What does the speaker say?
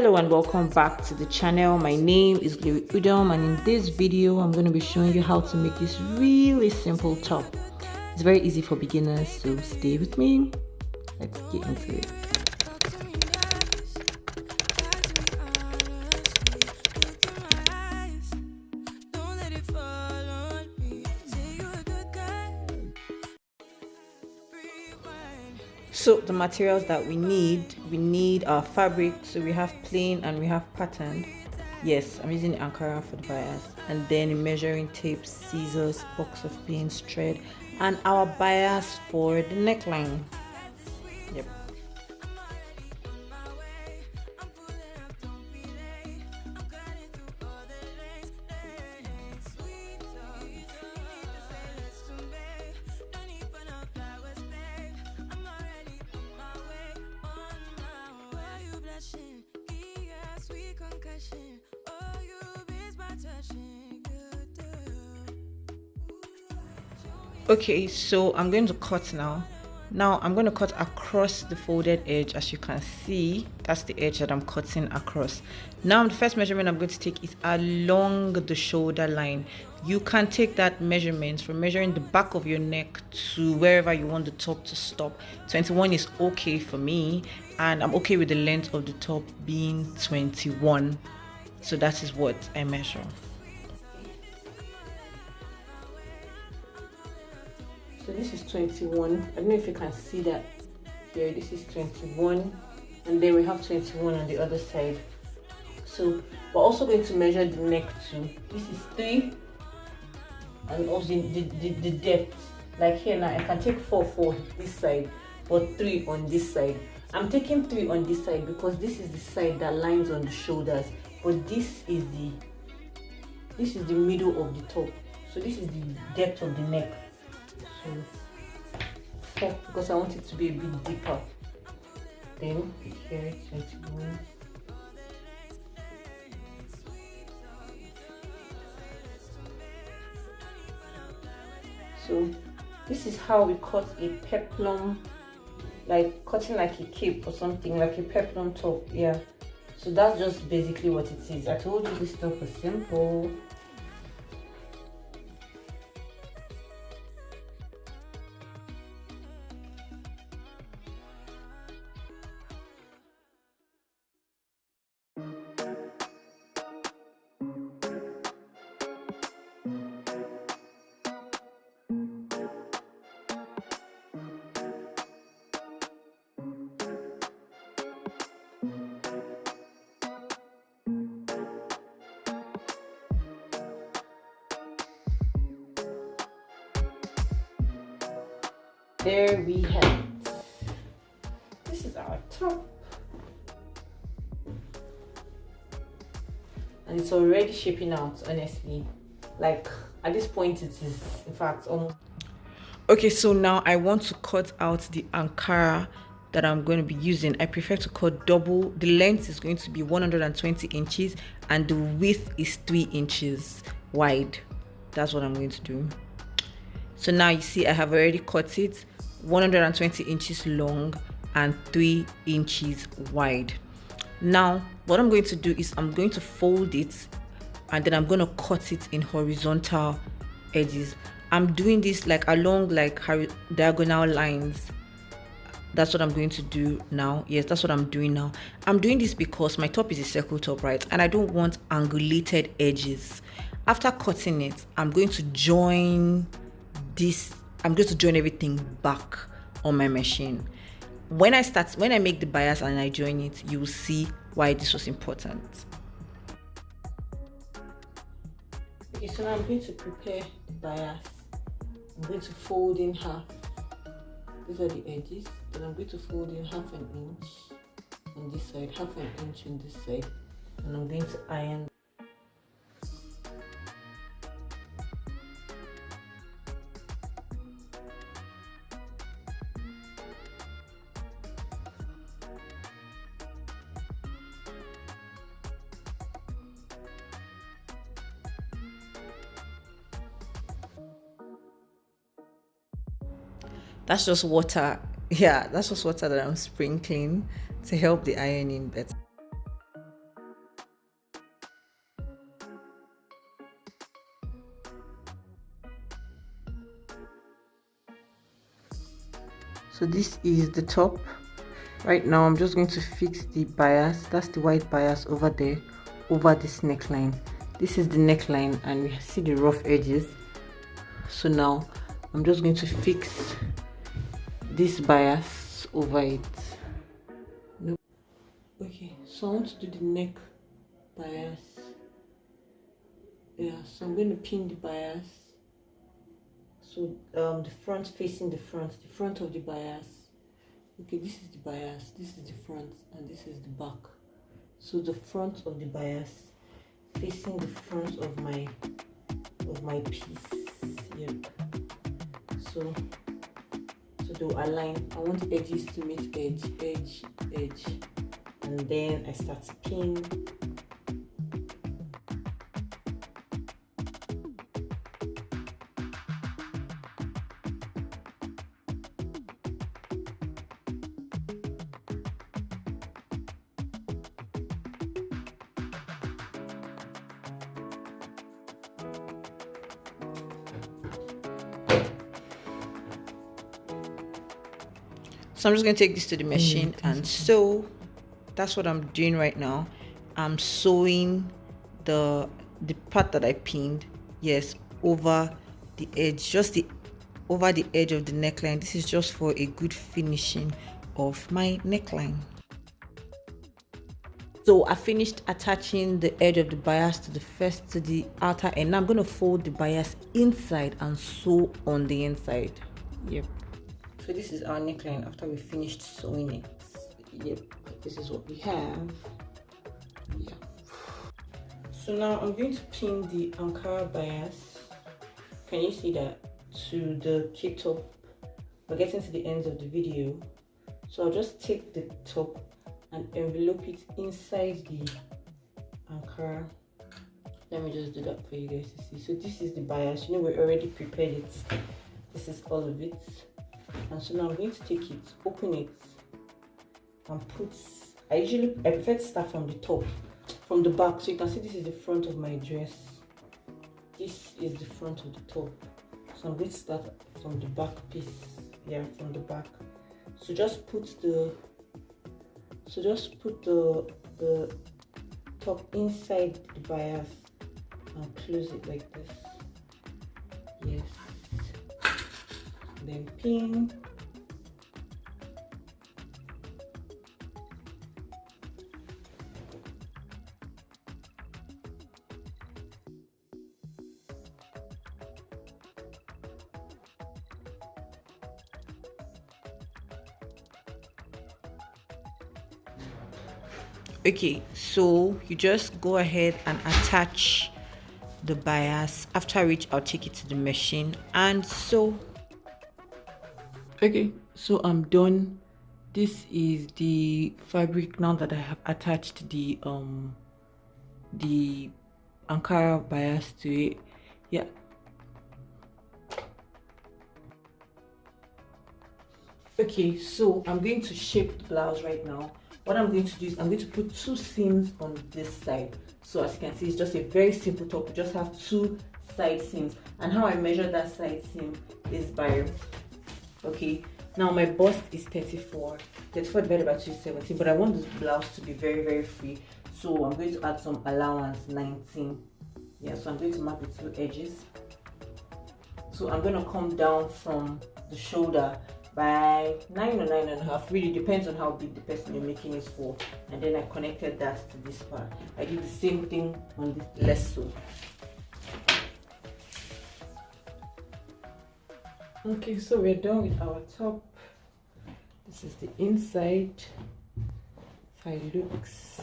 Hello and welcome back to the channel. My name is Lily Udom, and in this video I'm going to be showing you how to make this really simple top. It's very easy for beginners, so stay with me. Let's get into it. So the materials that we need our fabric. So we have plain and we have patterned. Yes, I'm using Ankara for the bias, and then measuring tape, scissors, box of pins, thread, and our bias for the neckline. Yep. Okay, so I'm going to cut now. I'm going to cut across the folded edge. As you can see, that's the edge that I'm cutting across. Now the first measurement I'm going to take is along the shoulder line. You can take that measurement from measuring the back of your neck to wherever you want the top to stop. 21 is okay for me, and I'm okay with the length of the top being 21. So that is what I measure. So this is 21. I don't know if you can see that here. This is 21, and then we have 21 on the other side. So we're also going to measure the neck too. This is 3, and also the depth. Like here now, I can take 4 for this side, but 3 on this side. I'm taking 3 on this side because this is the side that lines on the shoulders, but this is the middle of the top. So this is the depth of the neck. So 4, because I want it to be a bit deeper. Then here 21. So this is how we cut a peplum, like cutting like a cape or something, like a peplum top. Yeah, so that's just basically what it is. I told you this top is simple. There we have it. This is our top, and it's already shaping out, honestly. Like at this point it is, in fact, almost okay. So now I want to cut out the Ankara that I'm going to be using. I prefer to cut double. The length is going to be 120 inches and the width is 3 inches wide. That's what I'm going to do. So now you see I have already cut it 120 inches long and 3 inches wide. Now what I'm going to do is I'm going to fold it, and then I'm going to cut it in horizontal edges. I'm doing this like along like diagonal lines. That's what I'm going to do now. Yes, that's what I'm doing now. I'm doing this because my top is a circle top, right? And I don't want angulated edges. After cutting it, I'm going to join this. I'm going to join everything back on my machine. When I make the bias and I join it, you will see why this was important. Okay, so now I'm going to prepare the bias. I'm going to fold in half. These are the edges. Then I'm going to fold in half an inch on this side, half an inch on this side, and I'm going to iron. That's just water. Yeah, that's just water that I'm sprinkling to help the ironing better. So this is the top. Right now I'm just going to fix the bias. That's the white bias over there, over this neckline. This is the neckline and we see the rough edges. So now I'm just going to fix this bias over it. Okay, so I want to do the neck bias. Yeah, so I'm going to pin the bias. So the front facing the front of the bias. Okay, this is the bias, this is the front, and this is the back. So the front of the bias facing the front of my piece. Yep. So they'll align. I want edges to meet edge, edge, edge, and then I start to pin. So I'm just going to take this to the machine and sew. That's what I'm doing right now. I'm sewing the part that I pinned, yes, over the edge, over the edge of the neckline. This is just for a good finishing of my neckline. So I finished attaching the edge of the bias to the outer end. Now I'm going to fold the bias inside and sew on the inside. Yep. So this is our neckline after we finished sewing it. Yep, this is what we have. Yeah. So now I'm going to pin the Ankara bias. Can you see that? To the K-top. We're getting to the ends of the video. So I'll just take the top and envelope it inside the Ankara. Let me just do that for you guys to see. So this is the bias. You know, we already prepared it. This is all of it. And so now I'm going to take it, open it, and put, I prefer to start from the top, from the back. So you can see this is the front of my dress. This is the front of the top. So I'm going to start from the back piece. Yeah, from the back. So just put the top inside the bias and close it like this. Yes. Then pin. Okay, so you just go ahead and attach the bias, after which I'll take it to the machine and sew. Okay, so I'm done. This is the fabric now that I have attached the Ankara bias to it. Yeah. Okay, so I'm going to shape the blouse right now. What I'm going to do is I'm going to put 2 seams on this side. So as you can see, it's just a very simple top. We just have 2 side seams. And how I measure that side seam is by, okay, now my bust is 34 divided by 2 is 17, but I want this blouse to be very, very free. So I'm going to add some allowance, 19. Yeah, so I'm going to mark the 2 edges. So I'm going to come down from the shoulder by 9 or 9.5, really depends on how big the person you're making is for, and then I connected that to this part. I did the same thing on the less so. Okay, so we're done with our top. This is the inside, how it looks.